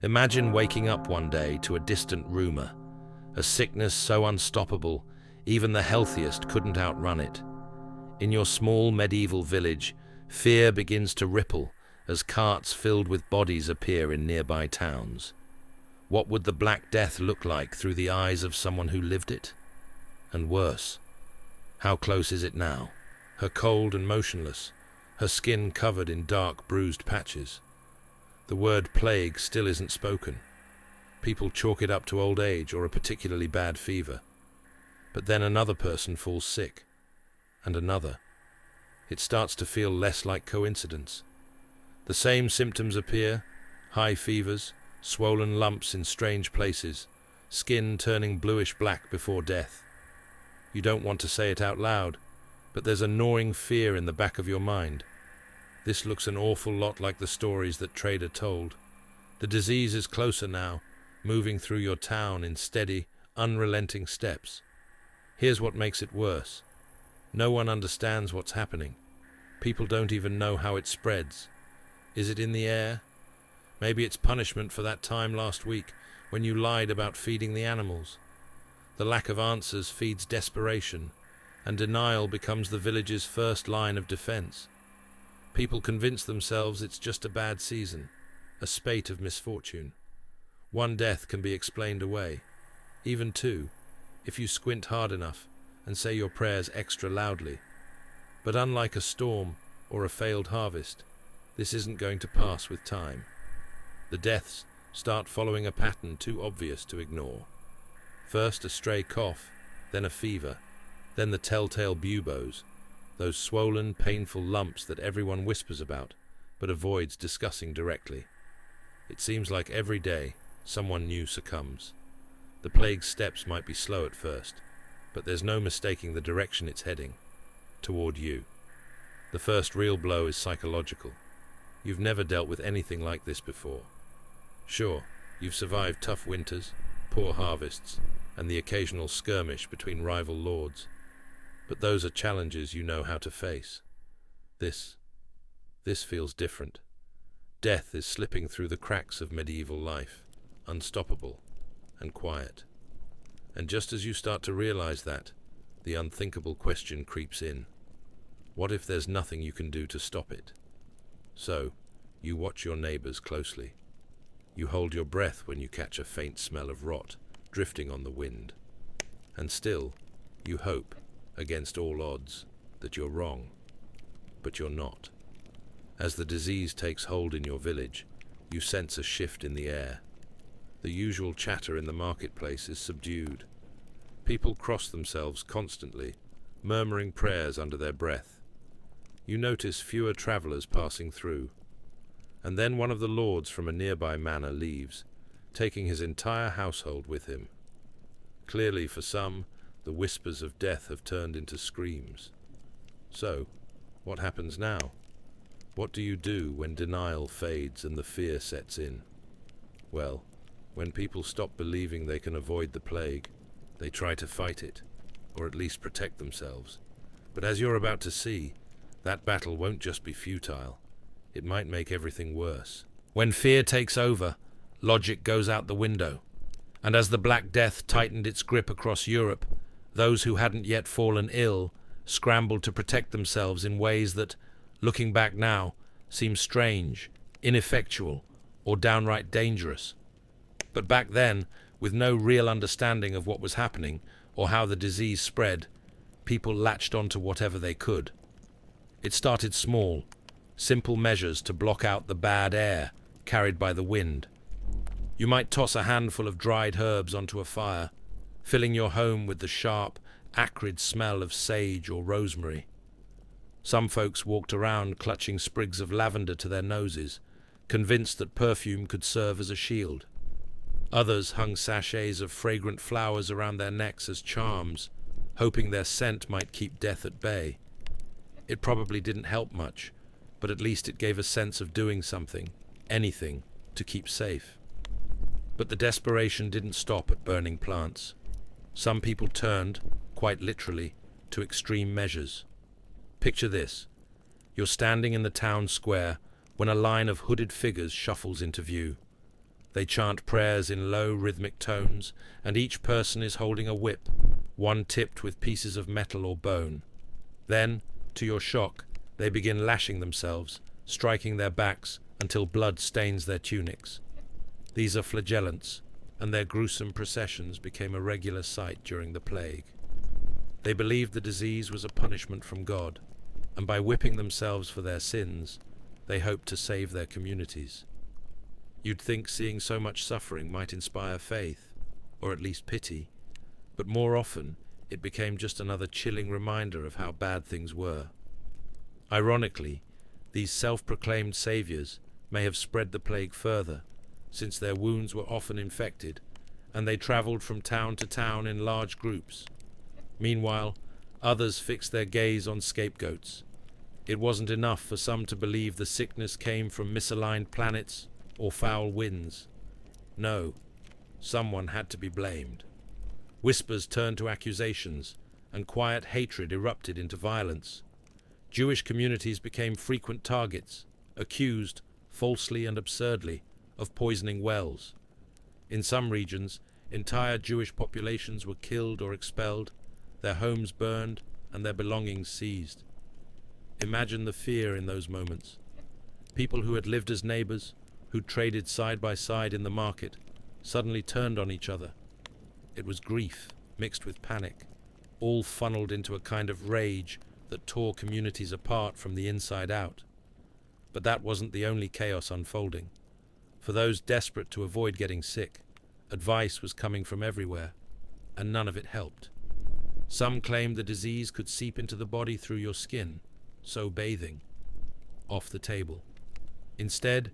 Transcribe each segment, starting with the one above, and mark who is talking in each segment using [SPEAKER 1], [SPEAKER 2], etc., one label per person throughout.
[SPEAKER 1] Imagine waking up one day to a distant rumor, a sickness so unstoppable, even the healthiest couldn't outrun it. In your small medieval village, fear begins to ripple as carts filled with bodies appear in nearby towns. What would the Black Death look like through the eyes of someone who lived it? And worse, how close is it now? Her cold and motionless, her skin covered in dark, bruised patches. The word plague still isn't spoken. People chalk it up to old age or a particularly bad fever. But then another person falls sick, and another. It starts to feel less like coincidence. The same symptoms appear: high fevers, swollen lumps in strange places, skin turning bluish-black before death. You don't want to say it out loud, but there's a gnawing fear in the back of your mind. This looks an awful lot like the stories that Trader told. The disease is closer now, moving through your town in steady, unrelenting steps. Here's what makes it worse. No one understands what's happening. People don't even know how it spreads. Is it in the air? Maybe it's punishment for that time last week when you lied about feeding the animals. The lack of answers feeds desperation, and denial becomes the village's first line of defense. People convince themselves it's just a bad season, a spate of misfortune. One death can be explained away, even two, if you squint hard enough and say your prayers extra loudly. But unlike a storm or a failed harvest, this isn't going to pass with time. The deaths start following a pattern too obvious to ignore. First a stray cough, then a fever, then the telltale buboes, those swollen, painful lumps that everyone whispers about, but avoids discussing directly. It seems like every day someone new succumbs. The plague's steps might be slow at first, but there's no mistaking the direction it's heading, toward you. The first real blow is psychological. You've never dealt with anything like this before. Sure, you've survived tough winters, poor harvests, and the occasional skirmish between rival lords. But those are challenges you know how to face. This feels different. Death is slipping through the cracks of medieval life, unstoppable and quiet. And just as you start to realize that, the unthinkable question creeps in. What if there's nothing you can do to stop it? So, you watch your neighbors closely. You hold your breath when you catch a faint smell of rot drifting on the wind. And still, you hope, against all odds, that you're wrong. But you're not. As the disease takes hold in your village, you sense a shift in the air. The usual chatter in the marketplace is subdued. People cross themselves constantly, murmuring prayers under their breath. You notice fewer travelers passing through. And then one of the lords from a nearby manor leaves, taking his entire household with him. Clearly, for some, the whispers of death have turned into screams. So, what happens now? What do you do when denial fades and the fear sets in? Well, when people stop believing they can avoid the plague, they try to fight it, or at least protect themselves. But as you're about to see, that battle won't just be futile. It might make everything worse. When fear takes over, logic goes out the window. And as the Black Death tightened its grip across Europe, those who hadn't yet fallen ill scrambled to protect themselves in ways that, looking back now, seem strange, ineffectual, or downright dangerous. But back then, with no real understanding of what was happening or how the disease spread, people latched onto whatever they could. It started small, simple measures to block out the bad air carried by the wind. You might toss a handful of dried herbs onto a fire, filling your home with the sharp, acrid smell of sage or rosemary. Some folks walked around clutching sprigs of lavender to their noses, convinced that perfume could serve as a shield. Others hung sachets of fragrant flowers around their necks as charms, hoping their scent might keep death at bay. It probably didn't help much, but at least it gave a sense of doing something, anything, to keep safe. But the desperation didn't stop at burning plants. Some people turned, quite literally, to extreme measures. Picture this. You're standing in the town square when a line of hooded figures shuffles into view. They chant prayers in low, rhythmic tones, and each person is holding a whip, one tipped with pieces of metal or bone. Then, to your shock, they begin lashing themselves, striking their backs until blood stains their tunics. These are flagellants, and their gruesome processions became a regular sight during the plague. They believed the disease was a punishment from God, and by whipping themselves for their sins, they hoped to save their communities. You'd think seeing so much suffering might inspire faith, or at least pity, but more often it became just another chilling reminder of how bad things were. Ironically, these self-proclaimed saviors may have spread the plague further, since their wounds were often infected, and they traveled from town to town in large groups. Meanwhile, others fixed their gaze on scapegoats. It wasn't enough for some to believe the sickness came from misaligned planets or foul winds. No, someone had to be blamed. Whispers turned to accusations, and quiet hatred erupted into violence. Jewish communities became frequent targets, accused, falsely and absurdly, of poisoning wells. In some regions, entire Jewish populations were killed or expelled, their homes burned, and their belongings seized. Imagine the fear in those moments. People who had lived as neighbors, who traded side by side in the market, suddenly turned on each other. It was grief mixed with panic, all funneled into a kind of rage that tore communities apart from the inside out. But that wasn't the only chaos unfolding. For those desperate to avoid getting sick, advice was coming from everywhere, and none of it helped. Some claimed the disease could seep into the body through your skin, so bathing. Off the table. Instead,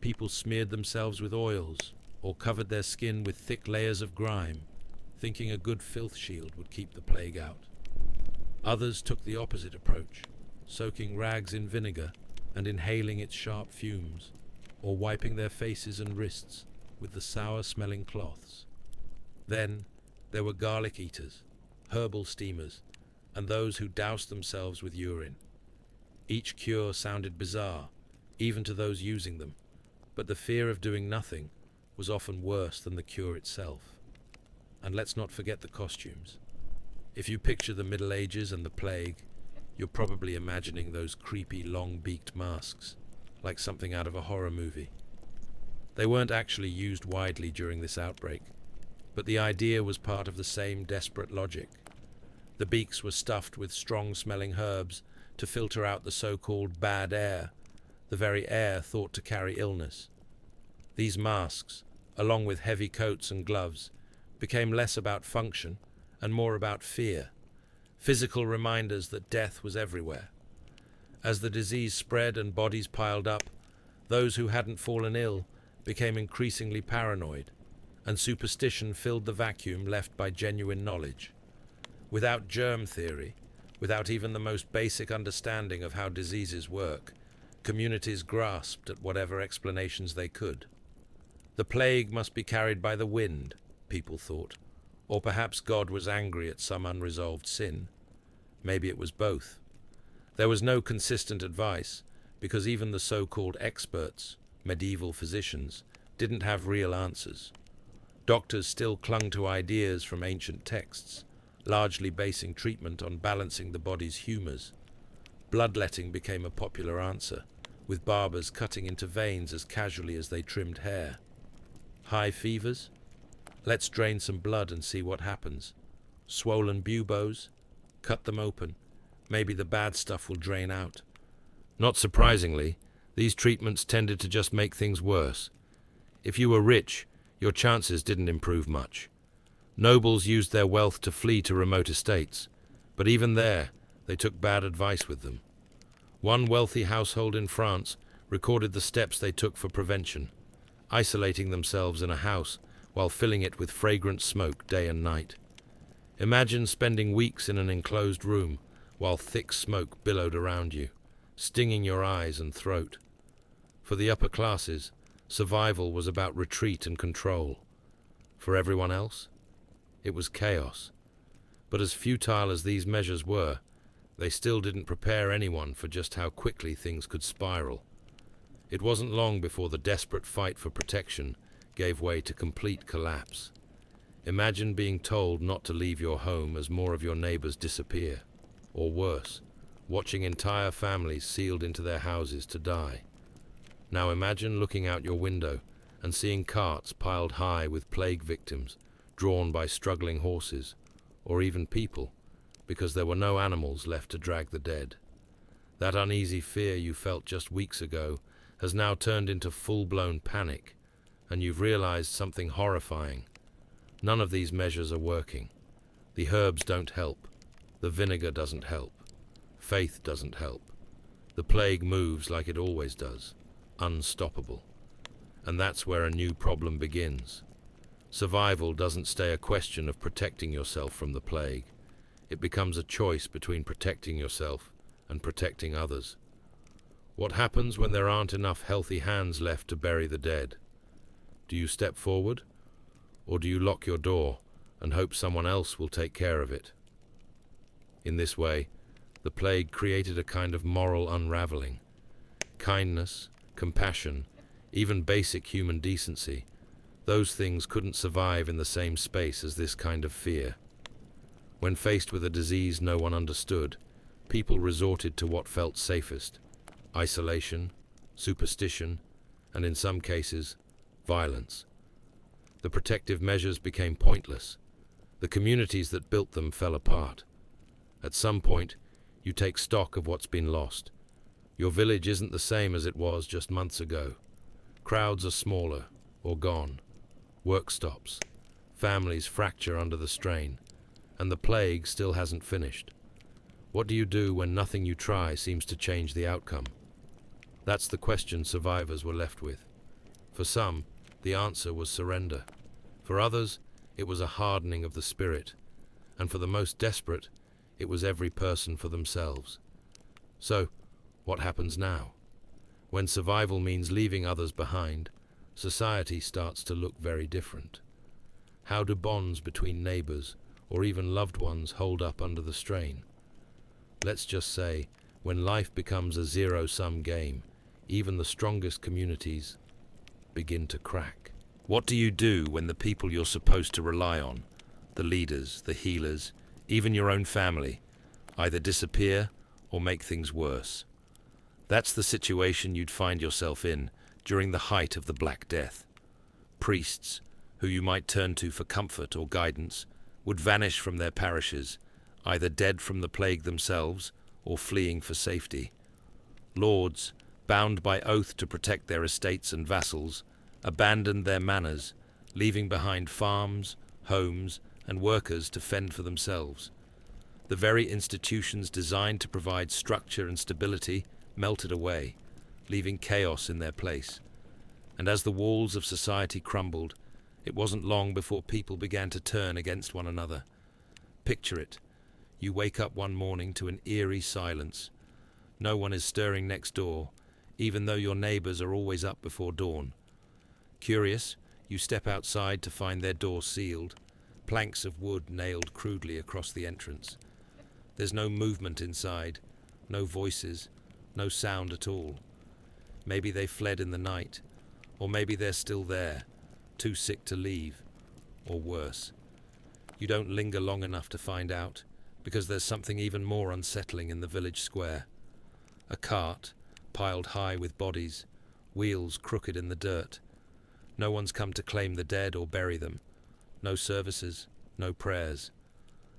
[SPEAKER 1] people smeared themselves with oils, or covered their skin with thick layers of grime, thinking a good filth shield would keep the plague out. Others took the opposite approach, soaking rags in vinegar and inhaling its sharp fumes, or wiping their faces and wrists with the sour-smelling cloths. Then there were garlic eaters, herbal steamers, and those who doused themselves with urine. Each cure sounded bizarre, even to those using them, but the fear of doing nothing was often worse than the cure itself. And let's not forget the costumes. If you picture the Middle Ages and the plague, you're probably imagining those creepy, long-beaked masks, like something out of a horror movie. They weren't actually used widely during this outbreak, but the idea was part of the same desperate logic. The beaks were stuffed with strong-smelling herbs to filter out the so-called bad air, the very air thought to carry illness. These masks, along with heavy coats and gloves, became less about function and more about fear, physical reminders that death was everywhere. As the disease spread and bodies piled up, those who hadn't fallen ill became increasingly paranoid, and superstition filled the vacuum left by genuine knowledge. Without germ theory, without even the most basic understanding of how diseases work, communities grasped at whatever explanations they could. The plague must be carried by the wind, people thought, or perhaps God was angry at some unresolved sin. Maybe it was both. There was no consistent advice, because even the so-called experts, medieval physicians, didn't have real answers. Doctors still clung to ideas from ancient texts, largely basing treatment on balancing the body's humours. Bloodletting became a popular answer, with barbers cutting into veins as casually as they trimmed hair. High fevers? Let's drain some blood and see what happens. Swollen buboes? Cut them open. Maybe the bad stuff will drain out. Not surprisingly, these treatments tended to just make things worse. If you were rich, your chances didn't improve much. Nobles used their wealth to flee to remote estates, but even there, they took bad advice with them. One wealthy household in France recorded the steps they took for prevention, isolating themselves in a house while filling it with fragrant smoke day and night. Imagine spending weeks in an enclosed room while thick smoke billowed around you, stinging your eyes and throat. For the upper classes, survival was about retreat and control. For everyone else, it was chaos. But as futile as these measures were, they still didn't prepare anyone for just how quickly things could spiral. It wasn't long before the desperate fight for protection gave way to complete collapse. Imagine being told not to leave your home as more of your neighbors disappear, or worse, watching entire families sealed into their houses to die. Now imagine looking out your window and seeing carts piled high with plague victims, drawn by struggling horses, or even people, because there were no animals left to drag the dead. That uneasy fear you felt just weeks ago has now turned into full-blown panic, and you've realized something horrifying. None of these measures are working. The herbs don't help. The vinegar doesn't help. Faith doesn't help. The plague moves like it always does, unstoppable. And that's where a new problem begins. Survival doesn't stay a question of protecting yourself from the plague. It becomes a choice between protecting yourself and protecting others. What happens when there aren't enough healthy hands left to bury the dead? Do you step forward, or do you lock your door and hope someone else will take care of it? In this way, the plague created a kind of moral unraveling. Kindness, compassion, even basic human decency, those things couldn't survive in the same space as this kind of fear. When faced with a disease no one understood, people resorted to what felt safest: isolation, superstition, and in some cases, violence. The protective measures became pointless. The communities that built them fell apart. At some point, you take stock of what's been lost. Your village isn't the same as it was just months ago. Crowds are smaller or gone. Work stops. Families fracture under the strain. And the plague still hasn't finished. What do you do when nothing you try seems to change the outcome? That's the question survivors were left with. For some, the answer was surrender. For others, it was a hardening of the spirit. And for the most desperate, it was every person for themselves. So, what happens now? When survival means leaving others behind, society starts to look very different. How do bonds between neighbors or even loved ones hold up under the strain? Let's just say, when life becomes a zero-sum game, even the strongest communities begin to crack. What do you do when the people you're supposed to rely on, the leaders, the healers, even your own family, either disappear or make things worse? That's the situation you'd find yourself in during the height of the Black Death. Priests, who you might turn to for comfort or guidance, would vanish from their parishes, either dead from the plague themselves or fleeing for safety. Lords, bound by oath to protect their estates and vassals, abandoned their manors, leaving behind farms, homes, and workers to fend for themselves. The very institutions designed to provide structure and stability melted away, leaving chaos in their place. And as the walls of society crumbled, it wasn't long before people began to turn against one another. Picture it. You wake up one morning to an eerie silence. No one is stirring next door, even though your neighbors are always up before dawn. Curious, you step outside to find their door sealed, planks of wood nailed crudely across the entrance. There's no movement inside, no voices, no sound at all. Maybe they fled in the night, or maybe they're still there, too sick to leave, or worse. You don't linger long enough to find out, because there's something even more unsettling in the village square. A cart, piled high with bodies, wheels crooked in the dirt. No one's come to claim the dead or bury them. No services, no prayers.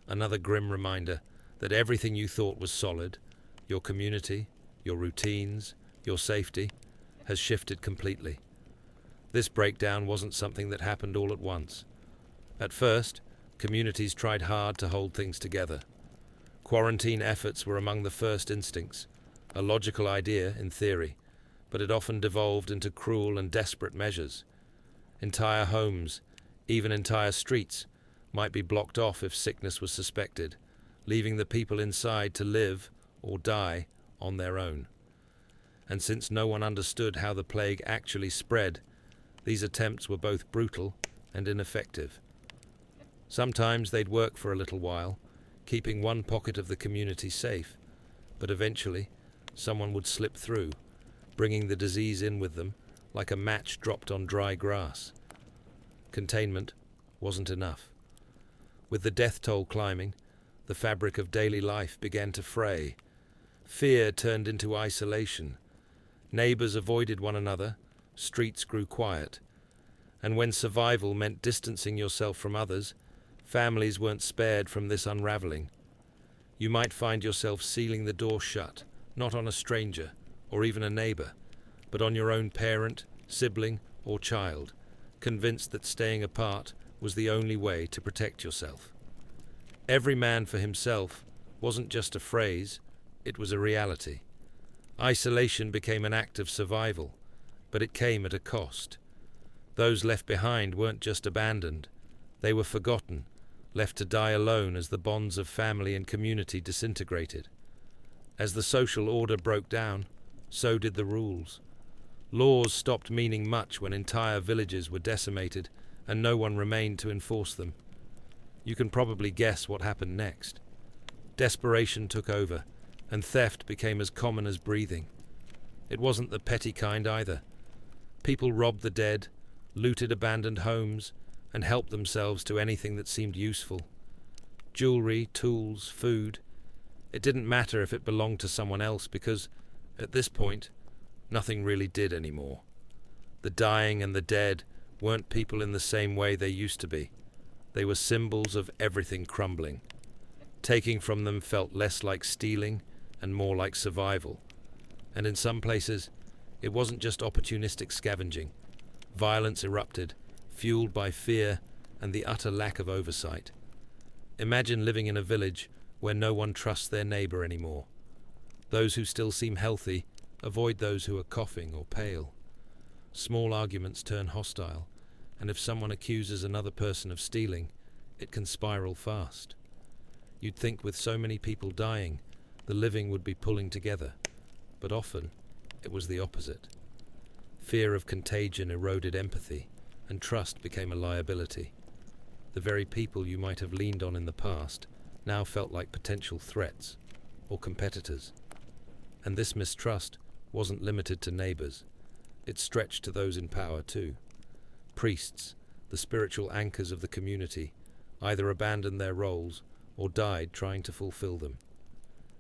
[SPEAKER 1] Another grim reminder that everything you thought was solid, your community, your routines, your safety, has shifted completely. This breakdown wasn't something that happened all at once. At first, communities tried hard to hold things together. Quarantine efforts were among the first instincts, a logical idea in theory, but it often devolved into cruel and desperate measures. Entire homes, even entire streets, might be blocked off if sickness was suspected, leaving the people inside to live or die on their own. And since no one understood how the plague actually spread, these attempts were both brutal and ineffective. Sometimes they'd work for a little while, keeping one pocket of the community safe, but eventually someone would slip through, bringing the disease in with them like a match dropped on dry grass. Containment wasn't enough. With the death toll climbing, the fabric of daily life began to fray. Fear turned into isolation. Neighbors avoided one another, streets grew quiet. And when survival meant distancing yourself from others, families weren't spared from this unraveling. You might find yourself sealing the door shut, not on a stranger or even a neighbor, but on your own parent, sibling, or child, convinced that staying apart was the only way to protect yourself. Every man for himself wasn't just a phrase, it was a reality. Isolation became an act of survival, but it came at a cost. Those left behind weren't just abandoned, they were forgotten, left to die alone as the bonds of family and community disintegrated. As the social order broke down, so did the rules. Laws stopped meaning much when entire villages were decimated and no one remained to enforce them. You can probably guess what happened next. Desperation took over, and theft became as common as breathing. It wasn't the petty kind either. People robbed the dead, looted abandoned homes, and helped themselves to anything that seemed useful. Jewelry, tools, food. It didn't matter if it belonged to someone else because, at this point, nothing really did anymore. The dying and the dead weren't people in the same way they used to be. They were symbols of everything crumbling. Taking from them felt less like stealing and more like survival. And in some places, it wasn't just opportunistic scavenging. Violence erupted, fueled by fear and the utter lack of oversight. Imagine living in a village where no one trusts their neighbor anymore. Those who still seem healthy avoid those who are coughing or pale. Small arguments turn hostile, and if someone accuses another person of stealing, it can spiral fast. You'd think with so many people dying, the living would be pulling together, but often it was the opposite. Fear of contagion eroded empathy, and trust became a liability. The very people you might have leaned on in the past now felt like potential threats or competitors. And this mistrust wasn't limited to neighbors. It stretched to those in power too. Priests, the spiritual anchors of the community, either abandoned their roles or died trying to fulfill them.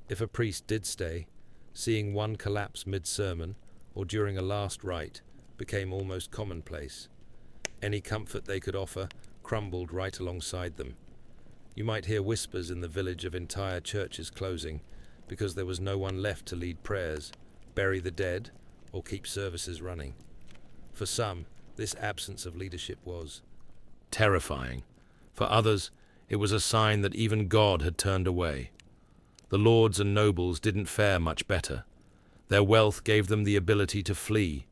[SPEAKER 1] If a priest did stay, seeing one collapse mid-sermon or during a last rite became almost commonplace. Any comfort they could offer crumbled right alongside them. You might hear whispers in the village of entire churches closing because there was no one left to lead prayers, bury the dead, or keep services running. For some, this absence of leadership was terrifying. For others, it was a sign that even God had turned away. The lords and nobles didn't fare much better. Their wealth gave them the ability to flee,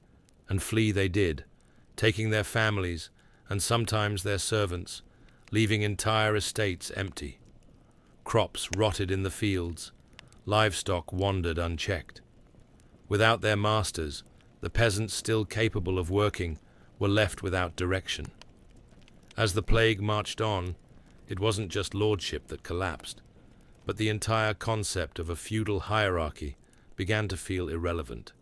[SPEAKER 1] and flee they did, taking their families and sometimes their servants, leaving entire estates empty. Crops rotted in the fields, livestock wandered unchecked. Without their masters, the peasants still capable of working were left without direction. As the plague marched on, it wasn't just lordship that collapsed, but the entire concept of a feudal hierarchy began to feel irrelevant.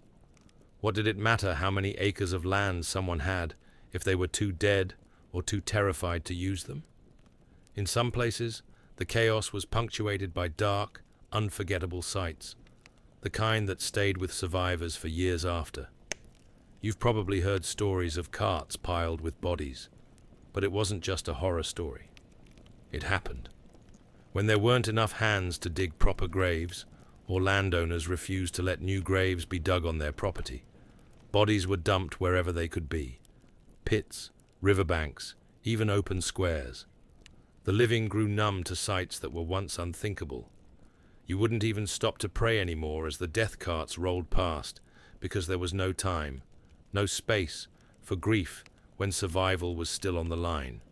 [SPEAKER 1] What did it matter how many acres of land someone had if they were too dead or too terrified to use them? In some places, the chaos was punctuated by dark, unforgettable sights, the kind that stayed with survivors for years after. You've probably heard stories of carts piled with bodies, but it wasn't just a horror story. It happened. When there weren't enough hands to dig proper graves, or landowners refused to let new graves be dug on their property, bodies were dumped wherever they could be. Pits, riverbanks, even open squares. The living grew numb to sights that were once unthinkable. You wouldn't even stop to pray anymore as the death carts rolled past, because there was no time, no space for grief when survival was still on the line.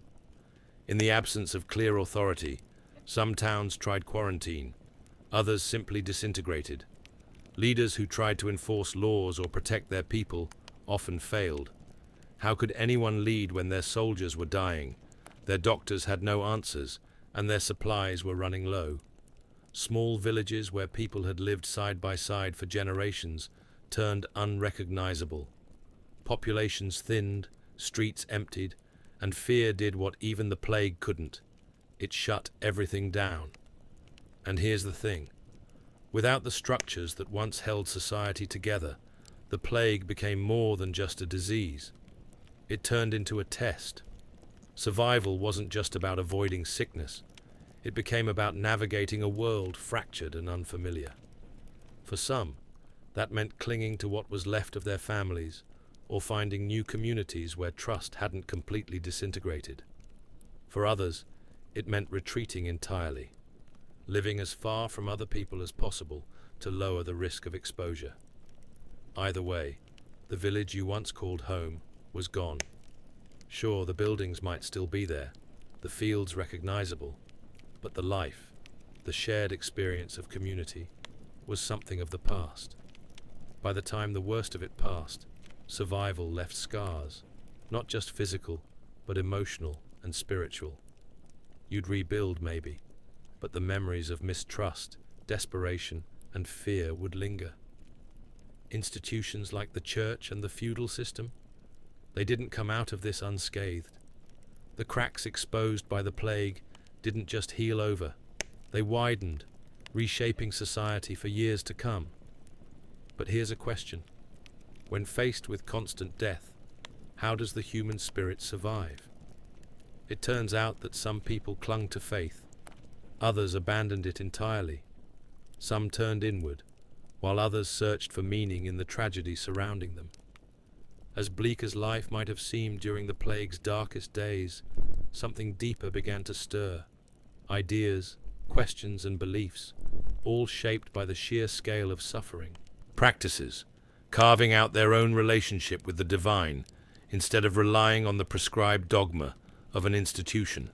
[SPEAKER 1] In the absence of clear authority, some towns tried quarantine, others simply disintegrated. Leaders who tried to enforce laws or protect their people often failed. How could anyone lead when their soldiers were dying, their doctors had no answers, and their supplies were running low? Small villages where people had lived side by side for generations turned unrecognizable. Populations thinned, streets emptied, And fear did what even the plague couldn't. It shut everything down. And here's the thing. Without the structures that once held society together, the plague became more than just a disease. It turned into a test. Survival wasn't just about avoiding sickness. It became about navigating a world fractured and unfamiliar. For some, that meant clinging to what was left of their families, or finding new communities where trust hadn't completely disintegrated. For others, it meant retreating entirely, living as far from other people as possible to lower the risk of exposure. Either way, the village you once called home was gone. Sure, the buildings might still be there, the fields recognizable, but the life, the shared experience of community, was something of the past. By the time the worst of it passed, survival left scars, not just physical, but emotional and spiritual. You'd rebuild maybe, but the memories of mistrust, desperation, and fear would linger. Institutions like the church and the feudal system, they didn't come out of this unscathed. The cracks exposed by the plague didn't just heal over, they widened, reshaping society for years to come. But here's a question. When faced with constant death, how does the human spirit survive? It turns out that some people clung to faith, others abandoned it entirely. Some turned inward, while others searched for meaning in the tragedy surrounding them. As bleak as life might have seemed during the plague's darkest days, something deeper began to stir. Ideas, questions, and beliefs, all shaped by the sheer scale of suffering. Practices, carving out their own relationship with the divine instead of relying on the prescribed dogma of an institution.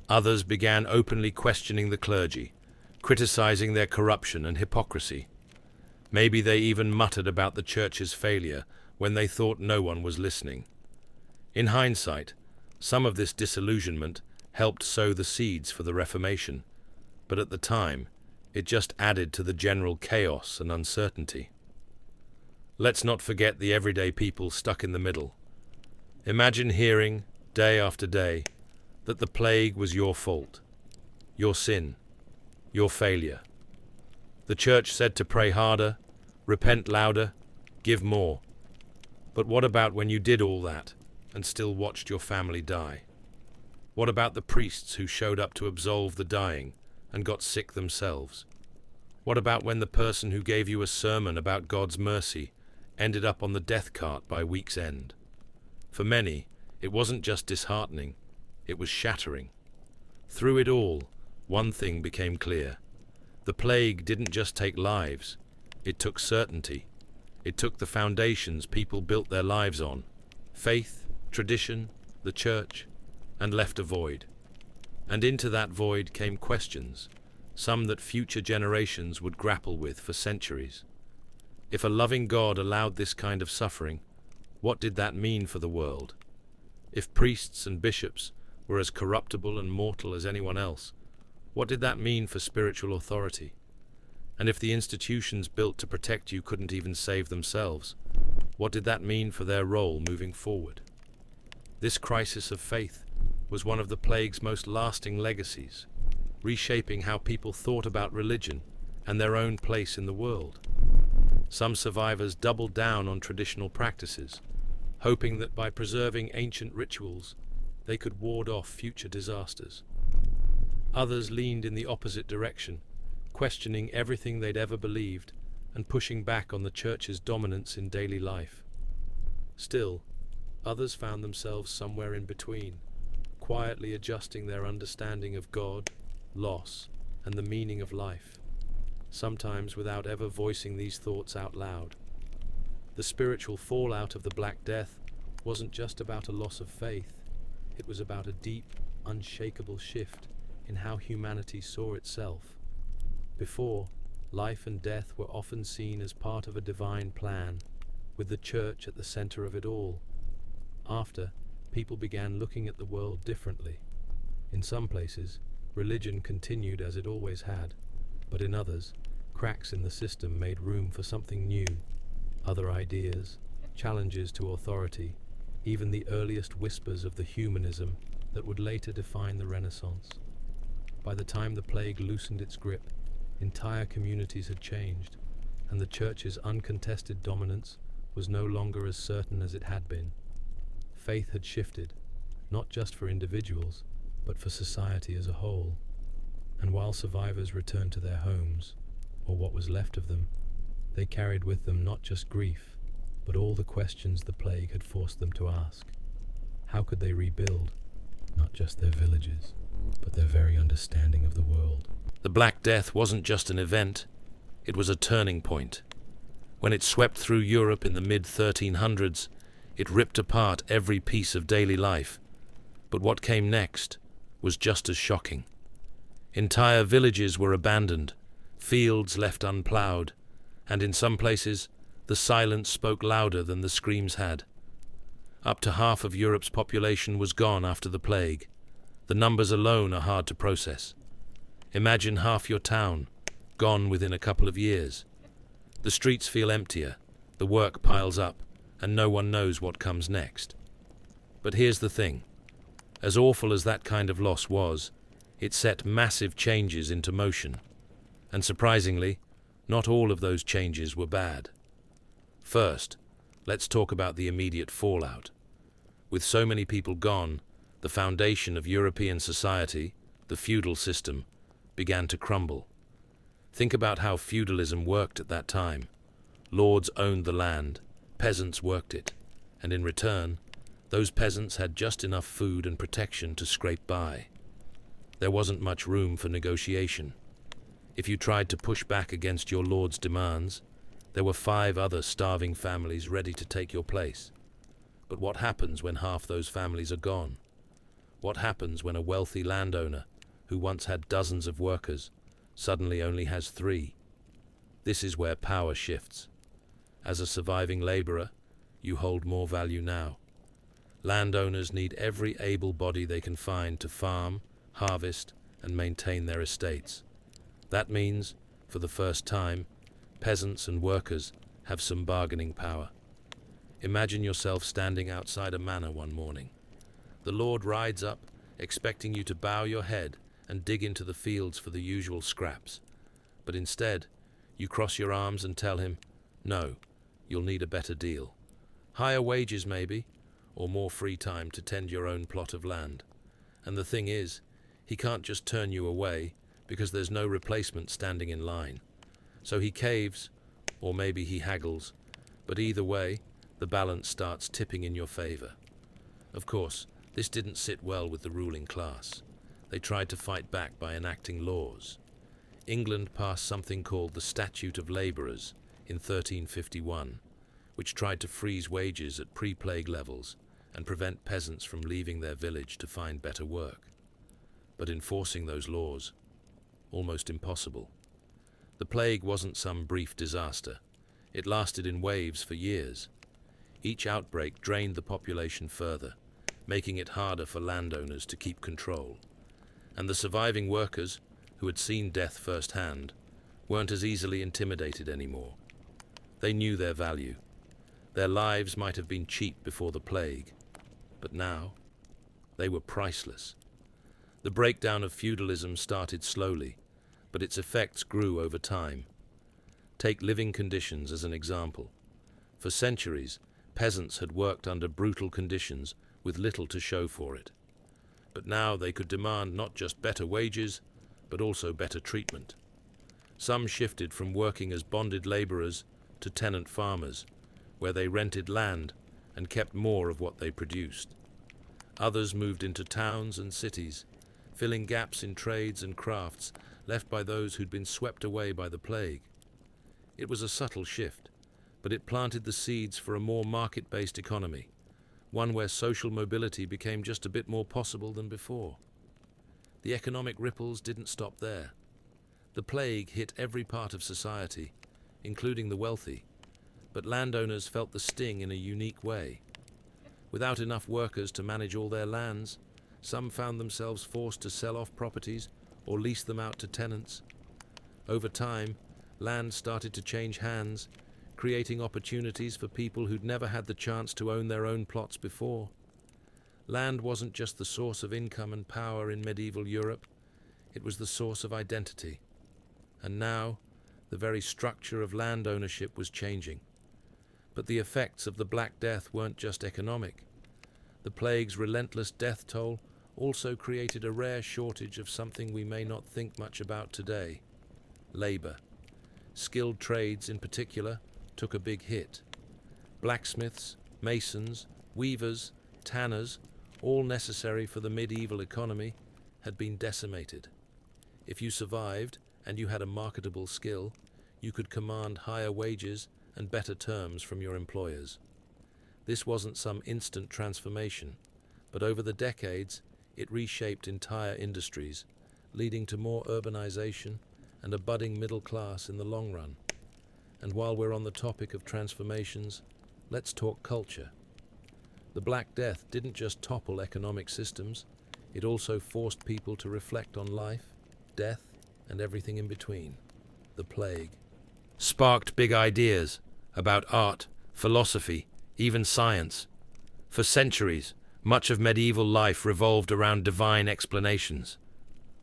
[SPEAKER 1] Others began openly questioning the clergy, criticizing their corruption and hypocrisy. Maybe they even muttered about the church's failure when they thought no one was listening. In hindsight, some of this disillusionment helped sow the seeds for the Reformation, but at the time, it just added to the general chaos and uncertainty. Let's not forget the everyday people stuck in the middle. Imagine hearing, day after day, that the plague was your fault, your sin, your failure. The church said to pray harder, repent louder, give more. But what about when you did all that and still watched your family die? What about the priests who showed up to absolve the dying and got sick themselves? What about when the person who gave you a sermon about God's mercy ended up on the death cart by week's end? For many, it wasn't just disheartening, it was shattering. Through it all, one thing became clear. The plague didn't just take lives, it took certainty. It took the foundations people built their lives on, faith, tradition, the church, and left a void. And into that void came questions, some that future generations would grapple with for centuries. If a loving God allowed this kind of suffering, what did that mean for the world? If priests and bishops were as corruptible and mortal as anyone else, what did that mean for spiritual authority? And if the institutions built to protect you couldn't even save themselves, what did that mean for their role moving forward? This crisis of faith was one of the plague's most lasting legacies, reshaping how people thought about religion and their own place in the world. Some survivors doubled down on traditional practices, hoping that by preserving ancient rituals, they could ward off future disasters. Others leaned in the opposite direction, questioning everything they'd ever believed and pushing back on the church's dominance in daily life. Still, others found themselves somewhere in between, quietly adjusting their understanding of God, loss, and the meaning of life, sometimes without ever voicing these thoughts out loud. The spiritual fallout of the Black Death wasn't just about a loss of faith, it was about a deep, unshakable shift in how humanity saw itself. Before, life and death were often seen as part of a divine plan, with the church at the center of it all. After, people began looking at the world differently. In some places, religion continued as it always had, but in others, cracks in the system made room for something new, other ideas, challenges to authority,
[SPEAKER 2] even the earliest whispers of the humanism that would later define the Renaissance. By the time the plague loosened its grip, entire communities had changed, and the church's uncontested dominance was no longer as certain as it had been. Faith had shifted, not just for individuals, but for society as a whole. And while survivors returned to their homes, or what was left of them, they carried with them not just grief, but all the questions the plague had forced them to ask. How could they rebuild, not just their villages, but their very understanding of the world?
[SPEAKER 1] The Black Death wasn't just an event, it was a turning point. When it swept through Europe in the mid-1300s, it ripped apart every piece of daily life. But what came next was just as shocking. Entire villages were abandoned, fields left unplowed, and in some places, the silence spoke louder than the screams had. Up to half of Europe's population was gone after the plague. The numbers alone are hard to process. Imagine half your town, gone within a couple of years. The streets feel emptier, the work piles up, and no one knows what comes next. But here's the thing. As awful as that kind of loss was, it set massive changes into motion. And surprisingly, not all of those changes were bad. First, let's talk about the immediate fallout. With so many people gone, the foundation of European society, the feudal system, began to crumble. Think about how feudalism worked at that time. Lords owned the land, peasants worked it, and in return, those peasants had just enough food and protection to scrape by. There wasn't much room for negotiation. If you tried to push back against your lord's demands, there were 5 other starving families ready to take your place. But what happens when half those families are gone? What happens when a wealthy landowner, who once had dozens of workers, suddenly only has 3? This is where power shifts. As a surviving laborer, you hold more value now. Landowners need every able body they can find to farm, harvest, and maintain their estates. That means, for the first time, peasants and workers have some bargaining power. Imagine yourself standing outside a manor one morning. The lord rides up, expecting you to bow your head and dig into the fields for the usual scraps. But instead, you cross your arms and tell him, no, you'll need a better deal. Higher wages maybe, or more free time to tend your own plot of land. And the thing is, he can't just turn you away because there's no replacement standing in line. So he caves, or maybe he haggles, but either way, the balance starts tipping in your favor. Of course, this didn't sit well with the ruling class. They tried to fight back by enacting laws. England passed something called the Statute of Labourers in 1351, which tried to freeze wages at pre-plague levels and prevent peasants from leaving their village to find better work. But enforcing those laws, almost impossible. The plague wasn't some brief disaster. It lasted in waves for years. Each outbreak drained the population further, making it harder for landowners to keep control. And the surviving workers, who had seen death firsthand, weren't as easily intimidated anymore. They knew their value. Their lives might have been cheap before the plague, but now they were priceless. The breakdown of feudalism started slowly, but its effects grew over time. Take living conditions as an example. For centuries, peasants had worked under brutal conditions with little to show for it. But now they could demand not just better wages, but also better treatment. Some shifted from working as bonded laborers to tenant farmers, where they rented land and kept more of what they produced. Others moved into towns and cities, filling gaps in trades and crafts left by those who'd been swept away by the plague. It was a subtle shift, but it planted the seeds for a more market-based economy, one where social mobility became just a bit more possible than before. The economic ripples didn't stop there. The plague hit every part of society, including the wealthy, but landowners felt the sting in a unique way. Without enough workers to manage all their lands, some found themselves forced to sell off properties or lease them out to tenants. Over time, land started to change hands, creating opportunities for people who'd never had the chance to own their own plots before. Land wasn't just the source of income and power in medieval Europe, it was the source of identity. And now, the very structure of land ownership was changing. But the effects of the Black Death weren't just economic. The plague's relentless death toll also created a rare shortage of something we may not think much about today: labor. Skilled trades, in particular, took a big hit. Blacksmiths, masons, weavers, tanners, all necessary for the medieval economy, had been decimated. If you survived, and you had a marketable skill, you could command higher wages and better terms from your employers. This wasn't some instant transformation, but over the decades, it reshaped entire industries, leading to more urbanization and a budding middle class in the long run. And while we're on the topic of transformations, let's talk culture. The Black Death didn't just topple economic systems, it also forced people to reflect on life, death, and everything in between. The plague sparked big ideas about art, philosophy, even science. For centuries, much of medieval life revolved around divine explanations.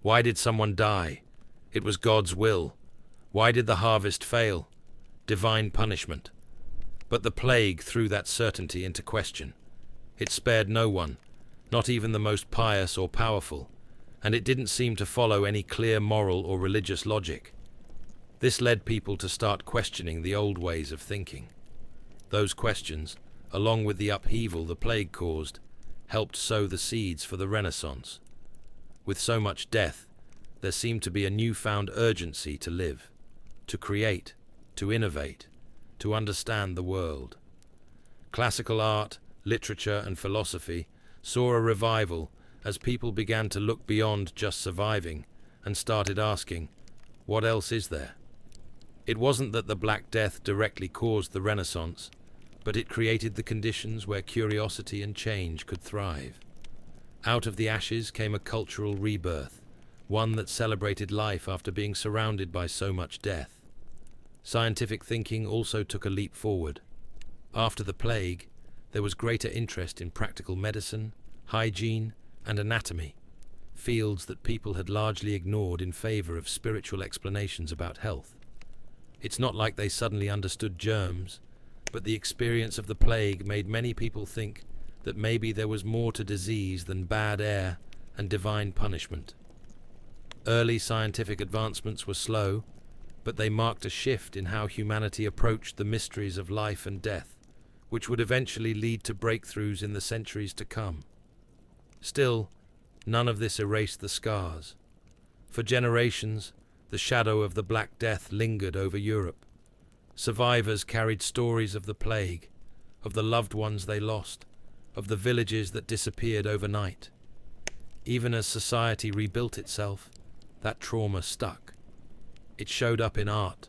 [SPEAKER 1] Why did someone die? It was God's will. Why did the harvest fail? Divine punishment. But the plague threw that certainty into question. It spared no one, not even the most pious or powerful, and it didn't seem to follow any clear moral or religious logic. This led people to start questioning the old ways of thinking. Those questions, along with the upheaval the plague caused, helped sow the seeds for the Renaissance. With so much death, there seemed to be a newfound urgency to live, to create, to innovate, to understand the world. Classical art, literature, and philosophy saw a revival as people began to look beyond just surviving and started asking, what else is there? It wasn't that the Black Death directly caused the Renaissance, but it created the conditions where curiosity and change could thrive. Out of the ashes came a cultural rebirth, one that celebrated life after being surrounded by so much death. Scientific thinking also took a leap forward. After the plague, there was greater interest in practical medicine, hygiene, and anatomy, fields that people had largely ignored in favor of spiritual explanations about health. It's not like they suddenly understood germs, but the experience of the plague made many people think that maybe there was more to disease than bad air and divine punishment. Early scientific advancements were slow, but they marked a shift in how humanity approached the mysteries of life and death, which would eventually lead to breakthroughs in the centuries to come. Still, none of this erased the scars. For generations, the shadow of the Black Death lingered over Europe. Survivors carried stories of the plague, of the loved ones they lost, of the villages that disappeared overnight. Even as society rebuilt itself, that trauma stuck. It showed up in art,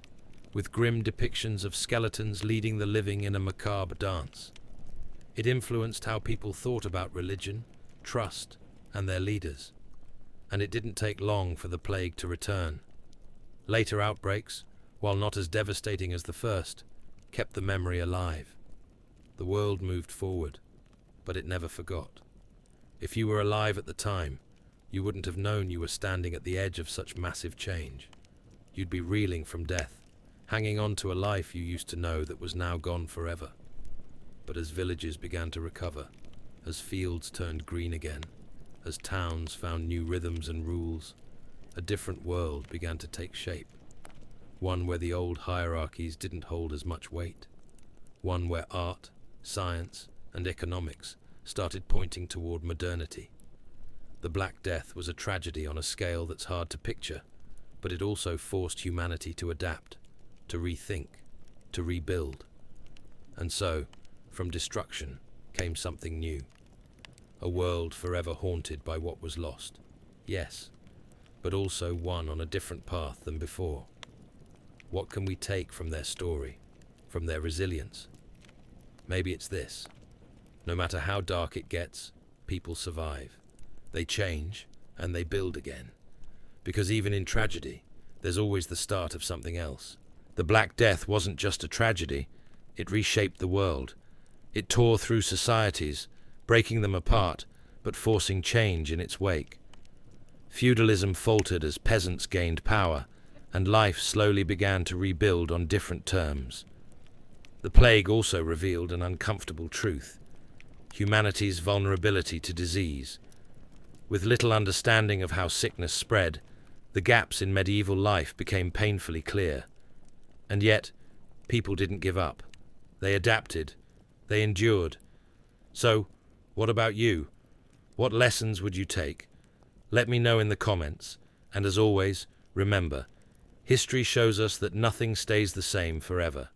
[SPEAKER 1] with grim depictions of skeletons leading the living in a macabre dance. It influenced how people thought about religion, trust, and their leaders. And it didn't take long for the plague to return. Later outbreaks, while not as devastating as the first, kept the memory alive. The world moved forward, but it never forgot. If you were alive at the time, you wouldn't have known you were standing at the edge of such massive change. You'd be reeling from death, hanging on to a life you used to know that was now gone forever. But as villages began to recover, as fields turned green again, as towns found new rhythms and rules, a different world began to take shape. One where the old hierarchies didn't hold as much weight. One where art, science, and economics started pointing toward modernity. The Black Death was a tragedy on a scale that's hard to picture, but it also forced humanity to adapt, to rethink, to rebuild. And so, from destruction came something new. A world forever haunted by what was lost. Yes, but also one on a different path than before. What can we take from their story, from their resilience? Maybe it's this. No matter how dark it gets, people survive. They change, and they build again. Because even in tragedy, there's always the start of something else. The Black Death wasn't just a tragedy, it reshaped the world. It tore through societies, breaking them apart, but forcing change in its wake. Feudalism faltered as peasants gained power, and life slowly began to rebuild on different terms. The plague also revealed an uncomfortable truth: humanity's vulnerability to disease. With little understanding of how sickness spread, the gaps in medieval life became painfully clear. And yet, people didn't give up. They adapted. They endured. So, what about you? What lessons would you take? Let me know in the comments. And as always, remember, history shows us that nothing stays the same forever.